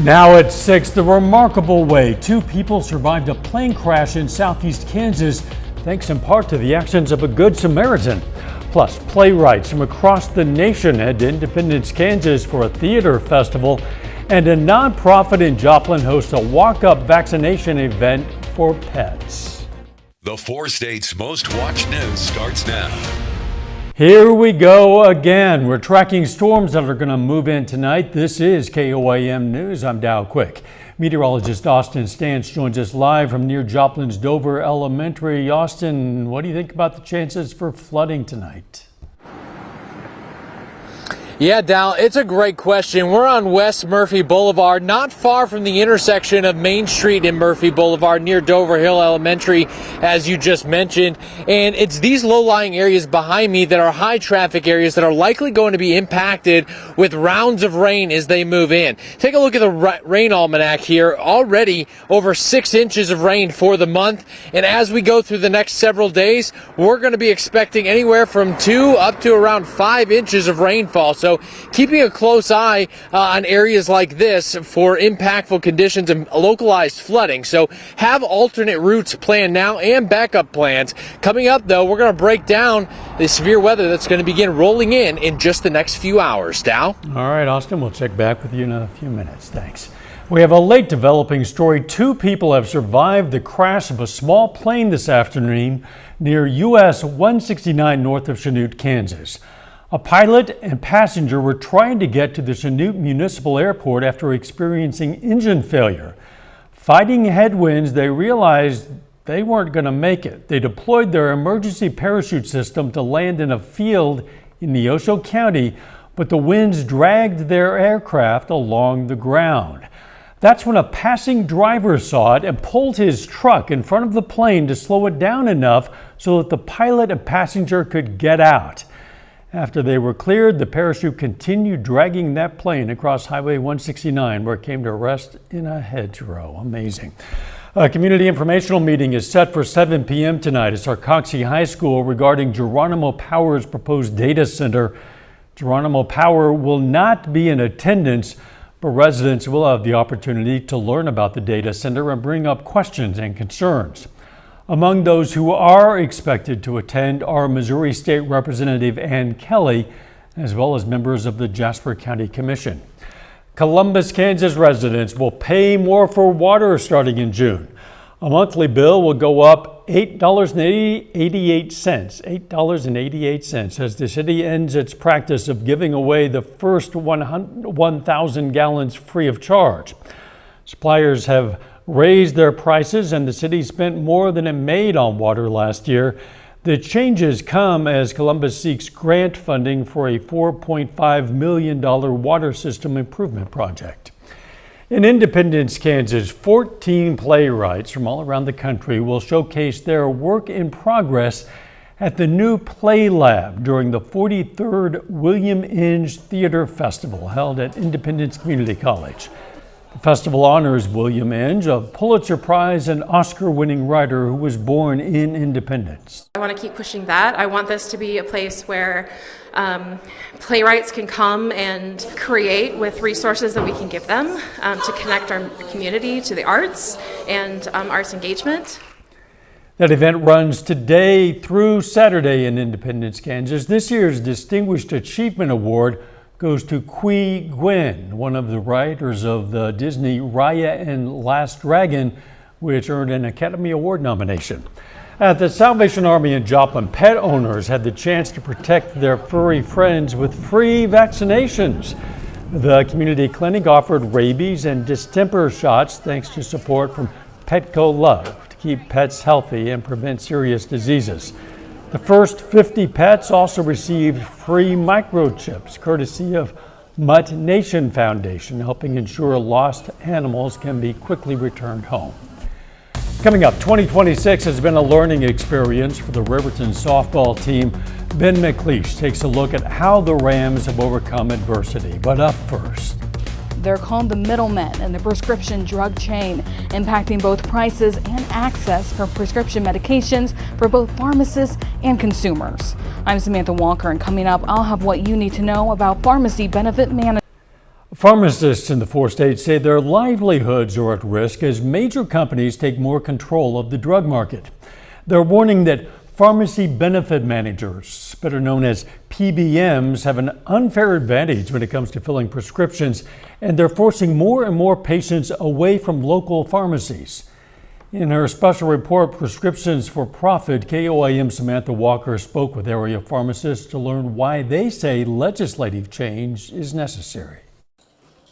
Now at 6, the remarkable way two people survived a plane crash in southeast Kansas, thanks in part to the actions of a Good Samaritan. Plus, playwrights from across the nation head to Independence, Kansas for a theater festival, and a nonprofit in Joplin hosts a walk-up vaccination event for pets. The 4 states' most watched news starts now. Here we go again. We're tracking storms that are going to move in tonight. This is KOAM News. I'm Dow Quick. Meteorologist Austin Stantz joins us live from near Joplin's Dover Elementary. Austin, what do you think about the chances for flooding tonight? Yeah, Dow, it's a great question. We're on West Murphy Boulevard, not far from the intersection of Main Street and Murphy Boulevard near Dover Hill Elementary, as you just mentioned. And it's these low-lying areas behind me that are high traffic areas that are likely going to be impacted with rounds of rain as they move in. Take a look at the rain almanac here. Already over 6 inches of rain for the month. And as we go through the next several days, we're going to be expecting anywhere from 2 up to around 5 inches of rainfall. So keeping a close eye on areas like this for impactful conditions and localized flooding. So have alternate routes planned now and backup plans. Coming up, though, we're going to break down the severe weather that's going to begin rolling in just the next few hours. Dow? All right, Austin, we'll check back with you in a few minutes. Thanks. We have a late developing story. 2 people have survived the crash of a small plane this afternoon near US 169 north of Chanute, Kansas. A pilot and passenger were trying to get to the Chanute Municipal Airport after experiencing engine failure. Fighting headwinds, they realized they weren't going to make it. They deployed their emergency parachute system to land in a field in Neosho County, but the winds dragged their aircraft along the ground. That's when a passing driver saw it and pulled his truck in front of the plane to slow it down enough so that the pilot and passenger could get out. After they were cleared, the parachute continued dragging that plane across Highway 169, where it came to rest in a hedgerow. Amazing. A community informational meeting is set for 7 p.m. tonight at Sarcoxie High School regarding Geronimo Power's proposed data center. Geronimo Power will not be in attendance, but residents will have the opportunity to learn about the data center and bring up questions and concerns. Among those who are expected to attend are Missouri State Representative Ann Kelly, as well as members of the Jasper County Commission. Columbus, Kansas residents will pay more for water starting in June. A monthly bill will go up $8.88 as the city ends its practice of giving away the first 1,000 gallons free of charge. Suppliers have raised their prices, and the city spent more than it made on water last year. The changes come as Columbus seeks grant funding for a $4.5 million water system improvement project. In Independence, Kansas, 14 playwrights from all around the country will showcase their work in progress at the new Play Lab during the 43rd William Inge Theater Festival held at Independence Community College. The festival honors William Inge, a Pulitzer Prize and Oscar-winning writer who was born in Independence. I want to keep pushing that. I want this to be a place where playwrights can come and create with resources that we can give them to connect our community to the arts and arts engagement. That event runs today through Saturday in Independence, Kansas. This year's Distinguished Achievement Award goes to Qui Nguyen, one of the writers of the Disney Raya and Last Dragon, which earned an Academy Award nomination. At the Salvation Army in Joplin, pet owners had the chance to protect their furry friends with free vaccinations. The community clinic offered rabies and distemper shots thanks to support from Petco Love to keep pets healthy and prevent serious diseases. The first 50 pets also received free microchips, courtesy of Mutt Nation Foundation, helping ensure lost animals can be quickly returned home. Coming up, 2026 has been a learning experience for the Riverton softball team. Ben McLeish takes a look at how the Rams have overcome adversity. But up first. They're called the middlemen in the prescription drug chain, impacting both prices and access for prescription medications for both pharmacists and consumers. I'm Samantha Walker, and coming up, I'll have what you need to know about pharmacy benefit management. Pharmacists in the 4 states say their livelihoods are at risk as major companies take more control of the drug market. They're warning that pharmacy benefit managers, better known as PBMs, have an unfair advantage when it comes to filling prescriptions, and they're forcing more and more patients away from local pharmacies. In her special report, Prescriptions for Profit, KOIM Samantha Walker spoke with area pharmacists to learn why they say legislative change is necessary.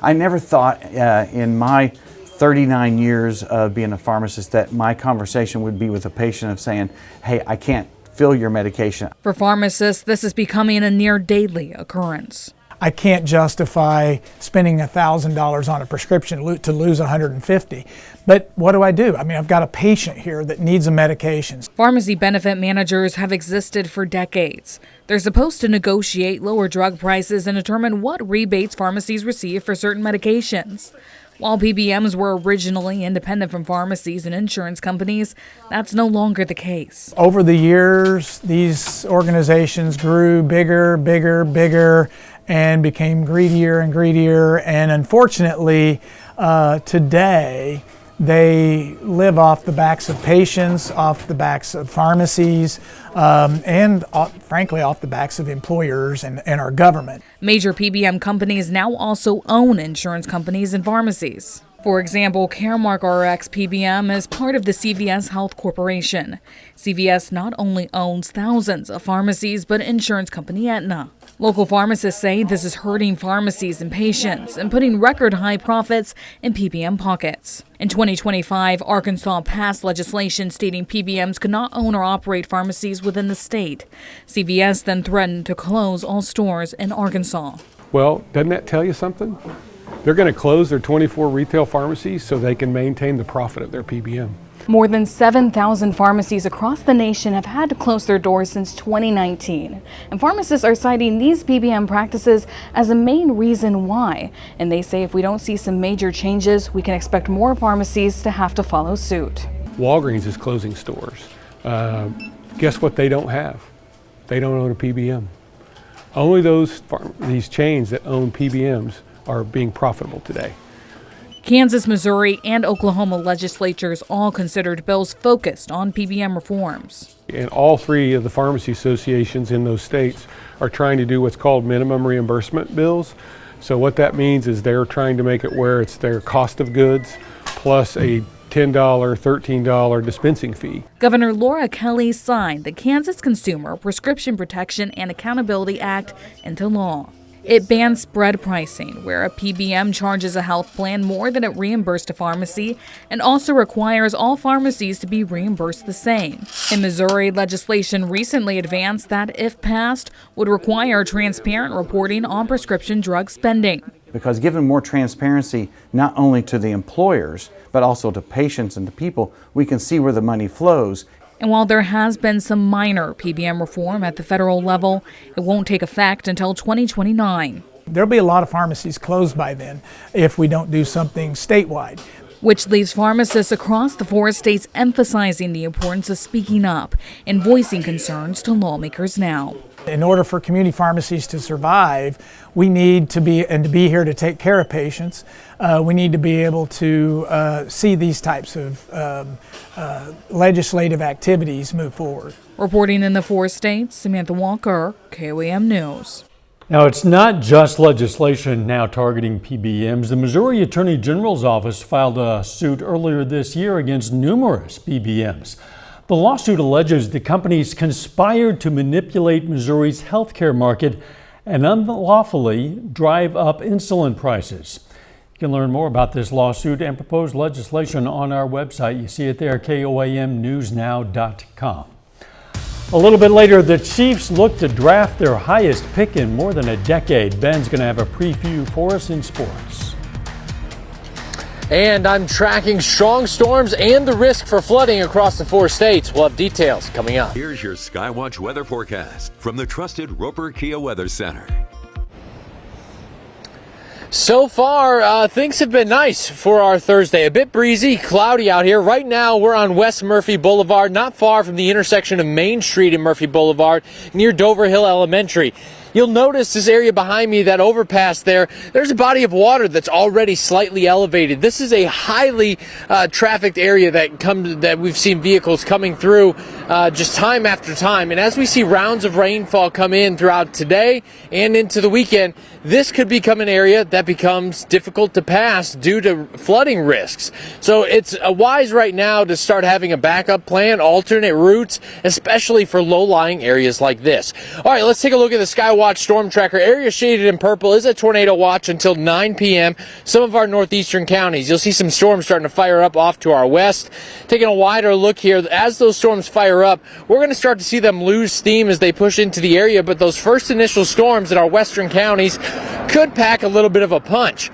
I never thought in my 39 years of being a pharmacist that my conversation would be with a patient of saying, hey, I can't fill your medication. For pharmacists, this is becoming a near daily occurrence. I can't justify spending $1,000 on a prescription to lose $150. But what do? I mean, I've got a patient here that needs a medication. Pharmacy benefit managers have existed for decades. They're supposed to negotiate lower drug prices and determine what rebates pharmacies receive for certain medications. While PBMs were originally independent from pharmacies and insurance companies, that's no longer the case. Over the years, these organizations grew bigger, and became greedier and greedier. And unfortunately, today, they live off the backs of patients, off the backs of pharmacies, and frankly, off the backs of employers and our government. Major PBM companies now also own insurance companies and pharmacies. For example, Caremark RX PBM is part of the CVS Health Corporation. CVS not only owns thousands of pharmacies, but insurance company Aetna. Local pharmacists say this is hurting pharmacies and patients and putting record high profits in PBM pockets. In 2025, Arkansas passed legislation stating PBMs could not own or operate pharmacies within the state. CVS then threatened to close all stores in Arkansas. Well, doesn't that tell you something? They're going to close their 24 retail pharmacies so they can maintain the profit of their PBM. More than 7,000 pharmacies across the nation have had to close their doors since 2019. And pharmacists are citing these PBM practices as a main reason why. And they say if we don't see some major changes, we can expect more pharmacies to have to follow suit. Walgreens is closing stores. Guess what they don't have? They don't own a PBM. Only these chains that own PBMs are being profitable today. Kansas, Missouri, and Oklahoma legislatures all considered bills focused on PBM reforms. And all three of the pharmacy associations in those states are trying to do what's called minimum reimbursement bills. So what that means is they're trying to make it where it's their cost of goods plus a $10, $13 dispensing fee. Governor Laura Kelly signed the Kansas Consumer Prescription Protection and Accountability Act into law. It bans spread pricing, where a PBM charges a health plan more than it reimbursed a pharmacy, and also requires all pharmacies to be reimbursed the same. In Missouri, legislation recently advanced that, if passed, would require transparent reporting on prescription drug spending. Because given more transparency, not only to the employers, but also to patients and to people, we can see where the money flows. And while there has been some minor PBM reform at the federal level, it won't take effect until 2029. There'll be a lot of pharmacies closed by then if we don't do something statewide. Which leaves pharmacists across the 4 states emphasizing the importance of speaking up and voicing concerns to lawmakers now. In order for community pharmacies to survive, we need to be here to take care of patients. We need to be able to see these types of legislative activities move forward. Reporting in the 4 states, Samantha Walker, KOAM News. Now, it's not just legislation now targeting PBMs. The Missouri Attorney General's office filed a suit earlier this year against numerous PBMs. The lawsuit alleges the companies conspired to manipulate Missouri's healthcare market and unlawfully drive up insulin prices. You can learn more about this lawsuit and proposed legislation on our website. You see it there, KOAMnewsnow.com. A little bit later, the Chiefs look to draft their highest pick in more than a decade. Ben's going to have a preview for us in sports. And I'm tracking strong storms and the risk for flooding across the 4 states. We'll have details coming up. Here's your Skywatch weather forecast from the trusted Roper Kia Weather Center. So far, things have been nice for our Thursday. A bit breezy, cloudy out here. Right now, we're on West Murphy Boulevard, not far from the intersection of Main Street and Murphy Boulevard, near Dover Hill Elementary. you'll notice this area behind me, that overpass there's a body of water that's already slightly elevated. This is a highly trafficked area that we've seen vehicles coming through just time after time. And as we see rounds of rainfall come in throughout today and into the weekend, this could become an area that becomes difficult to pass due to flooding risks. So it's wise right now to start having a backup plan, alternate routes, especially for low-lying areas like this. All right, let's take a look at the Skywatch Storm Tracker. Area shaded in purple is a tornado watch until 9 p.m. Some of our northeastern counties, you'll see some storms starting to fire up off to our west. Taking a wider look here, as those storms fire up, we're going to start to see them lose steam as they push into the area, but those first initial storms in our western counties could pack a little bit of a punch.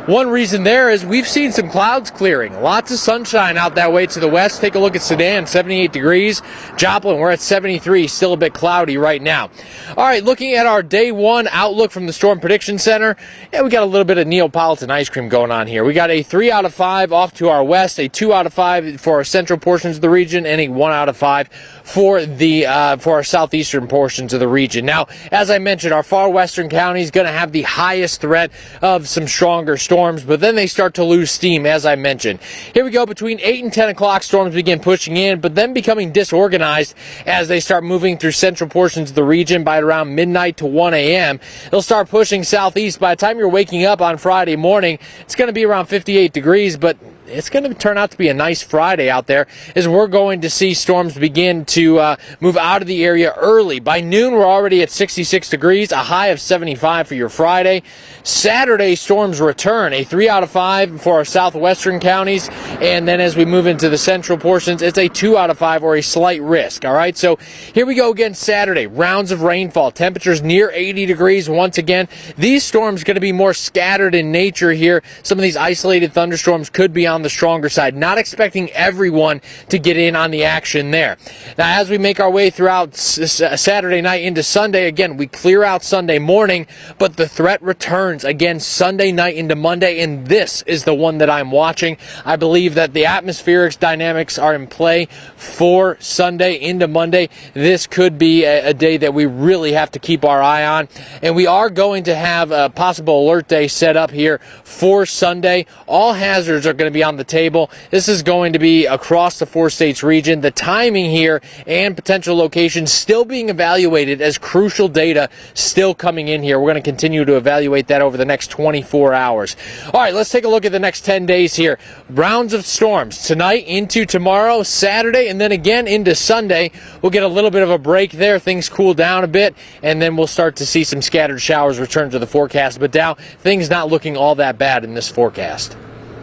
One reason there is we've seen some clouds clearing. Lots of sunshine out that way to the west. Take a look at Sedan, 78 degrees. Joplin, we're at 73, still a bit cloudy right now. All right, looking at our day one outlook from the Storm Prediction Center, we got a little bit of Neapolitan ice cream going on here. We got a 3 out of 5 off to our west, a 2 out of 5 for our central portions of the region, and a 1 out of 5 for our southeastern portions of the region. Now, as I mentioned, our far western county is going to have the highest threat of some stronger storms, but then they start to lose steam, as I mentioned. Here we go, between 8 and 10 o'clock, storms begin pushing in, but then becoming disorganized as they start moving through central portions of the region by around midnight to 1 a.m. They'll start pushing southeast. By the time you're waking up on Friday morning, it's going to be around 58 degrees, but it's going to turn out to be a nice Friday out there, as we're going to see storms begin to move out of the area early. By noon, we're already at 66 degrees, a high of 75 for your Friday. Saturday, storms return, a 3 out of 5 for our southwestern counties, and then as we move into the central portions, it's a 2 out of 5 or a slight risk. All right, so here we go again Saturday. Rounds of rainfall, temperatures near 80 degrees once again. These storms going to be more scattered in nature here. Some of these isolated thunderstorms could be on the stronger side. Not expecting everyone to get in on the action there. Now, as we make our way throughout Saturday night into Sunday, again, we clear out Sunday morning, but the threat returns again Sunday night into Monday, and this is the one that I'm watching. I believe that the atmospheric dynamics are in play for Sunday into Monday. This could be a day that we really have to keep our eye on, and we are going to have a possible alert day set up here for Sunday. All hazards are going to be on the table. This is going to be across the 4 states region. The timing here and potential locations still being evaluated as crucial data still coming in here. We're going to continue to evaluate that over the next 24 hours. All right, let's take a look at the next 10 days here. Rounds of storms tonight into tomorrow, Saturday, and then again into Sunday. We'll get a little bit of a break there. Things cool down a bit, and then we'll start to see some scattered showers return to the forecast. But now, things not looking all that bad in this forecast.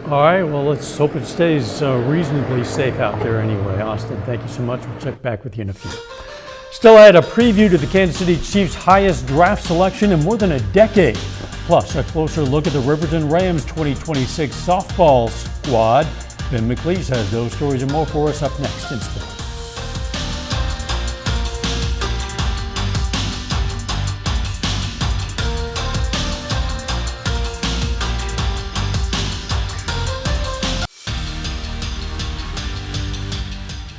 All right, well, let's hope it stays reasonably safe out there anyway. Austin, thank you so much. We'll check back with you in a few. Still ahead, a preview to the Kansas City Chiefs' highest draft selection in more than a decade. Plus, a closer look at the Riverton Rams 2026 softball squad. Ben McLeese has those stories and more for us up next in sports.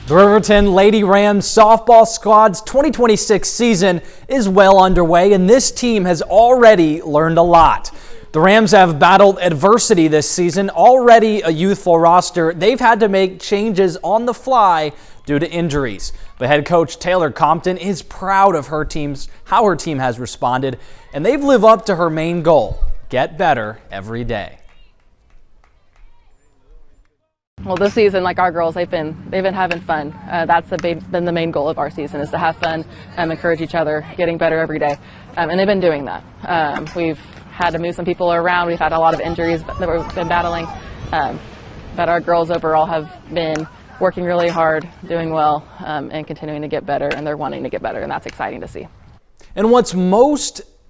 The Riverton Lady Rams softball squad's 2026 season is well underway, and this team has already learned a lot. The Rams have battled adversity this season. Already a youthful roster, they've had to make changes on the fly due to injuries. But head coach Taylor Compton is proud of how her team has responded, and they've lived up to her main goal: get better every day. Well, this season, like our girls, they've been having fun. That's been the main goal of our season, is to have fun, encourage each other, getting better every day, and they've been doing that. We've had to move some people around. We've had a lot of injuries that we've been battling, but our girls overall have been working really hard, doing well, and continuing to get better, and they're wanting to get better, and that's exciting to see.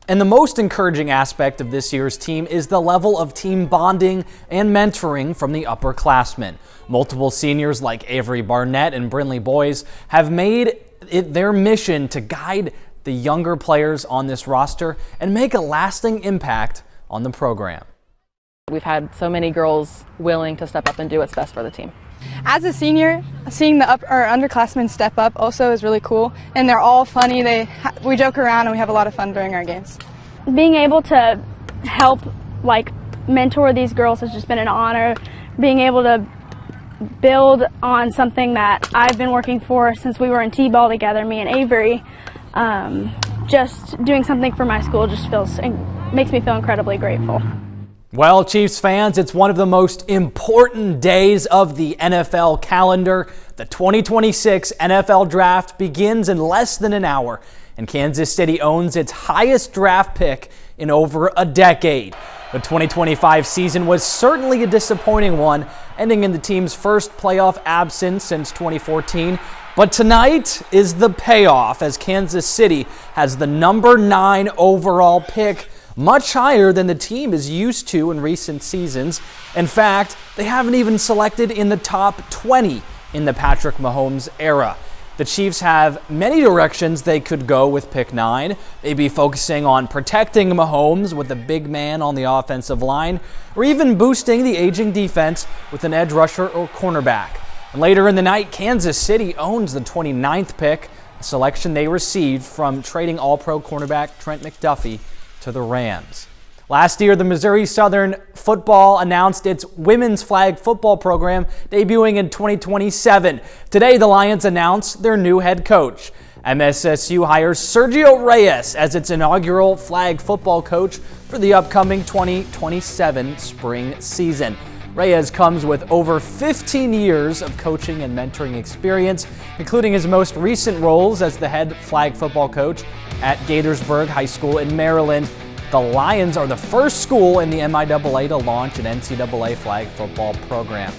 And the most encouraging aspect of this year's team is the level of team bonding and mentoring from the upperclassmen. Multiple seniors like Avery Barnett and Brinley Boys have made it their mission to guide the younger players on this roster and make a lasting impact on the program. We've had so many girls willing to step up and do what's best for the team. As a senior, seeing the underclassmen step up also is really cool, and they're all funny. We joke around and we have a lot of fun during our games. Being able to help mentor these girls has just been an honor. Being able to build on something that I've been working for since we were in T-ball together, me and Avery, just doing something for my school just makes me feel incredibly grateful. Well, Chiefs fans, it's one of the most important days of the NFL calendar. The 2026 NFL Draft begins in less than an hour, and Kansas City owns its highest draft pick in over a decade. The 2025 season was certainly a disappointing one, ending in the team's first playoff absence since 2014. But tonight is the payoff, as Kansas City has the number 9 overall pick, much higher than the team is used to in recent seasons. In fact, they haven't even selected in the top 20 in the Patrick Mahomes era. The Chiefs have many directions they could go with pick 9. Maybe focusing on protecting Mahomes with a big man on the offensive line, or even boosting the aging defense with an edge rusher or cornerback. And later in the night, Kansas City owns the 29th pick, a selection they received from trading All-Pro cornerback Trent McDuffie to the Rams. Last year, the Missouri Southern football announced its women's flag football program debuting in 2027. Today, the Lions announced their new head coach. MSSU hires Sergio Reyes as its inaugural flag football coach for the upcoming 2027 spring season. Reyes comes with over 15 years of coaching and mentoring experience, including his most recent roles as the head flag football coach at Gaithersburg High School in Maryland. The Lions are the first school in the MIAA to launch an NCAA flag football program.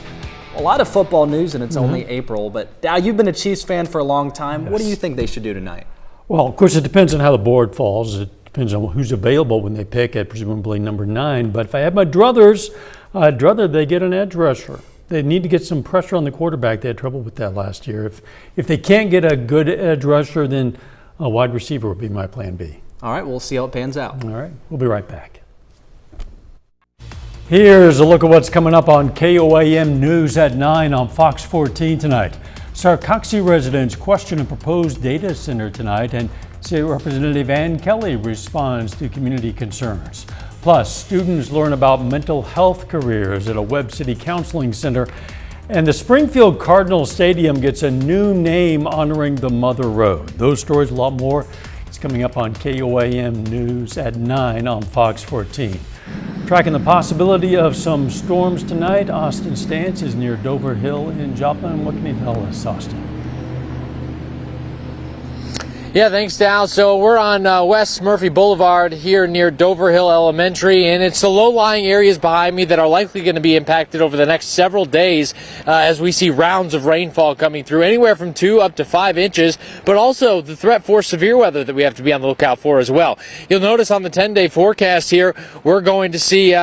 A lot of football news, and it's only April, but Dow, you've been a Chiefs fan for a long time. Yes. What do you think they should do tonight? Well, of course, it depends on how the board falls. It depends on who's available when they pick at presumably number 9. But if I had my druthers, I'd rather they get an edge rusher. They need to get some pressure on the quarterback. They had trouble with that last year. If they can't get a good edge rusher, then a wide receiver would be my plan B. All right, we'll see how it pans out. All right, we'll be right back. Here's a look at what's coming up on KOAM News at 9 on Fox 14 tonight. Sarcoxie residents question a proposed data center tonight, and State Representative Ann Kelly responds to community concerns. Plus, students learn about mental health careers at a Webb City Counseling Center, and the Springfield Cardinal Stadium gets a new name honoring the Mother Road. Those stories, a lot more. It's coming up on KOAM News at 9 on Fox 14. Tracking the possibility of some storms tonight, Austin Stance is near Dover Hill in Joplin. What can you tell us, Austin? Yeah, thanks, Dal. So we're on West Murphy Boulevard here near Dover Hill Elementary, and it's the low-lying areas behind me that are likely going to be impacted over the next several days as we see rounds of rainfall coming through, anywhere from 2 up to 5 inches, but also the threat for severe weather that we have to be on the lookout for as well. You'll notice on the 10-day forecast here, we're going to see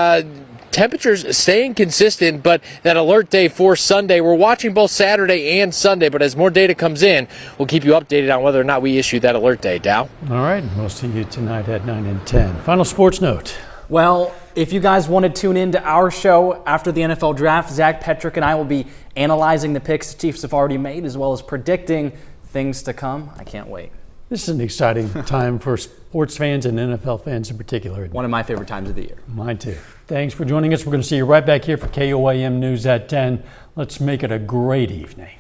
temperatures staying consistent, but that alert day for Sunday, we're watching both Saturday and Sunday, but as more data comes in, we'll keep you updated on whether or not we issue that alert day. Dow? All right, we'll see you tonight at 9 and 10. Final sports note. Well, if you guys want to tune in to our show after the NFL Draft, Zach Petrick and I will be analyzing the picks the Chiefs have already made, as well as predicting things to come. I can't wait. This is an exciting time for sports fans and NFL fans in particular. One of my favorite times of the year. Mine too. Thanks for joining us. We're going to see you right back here for KOAM News at 10. Let's make it a great evening.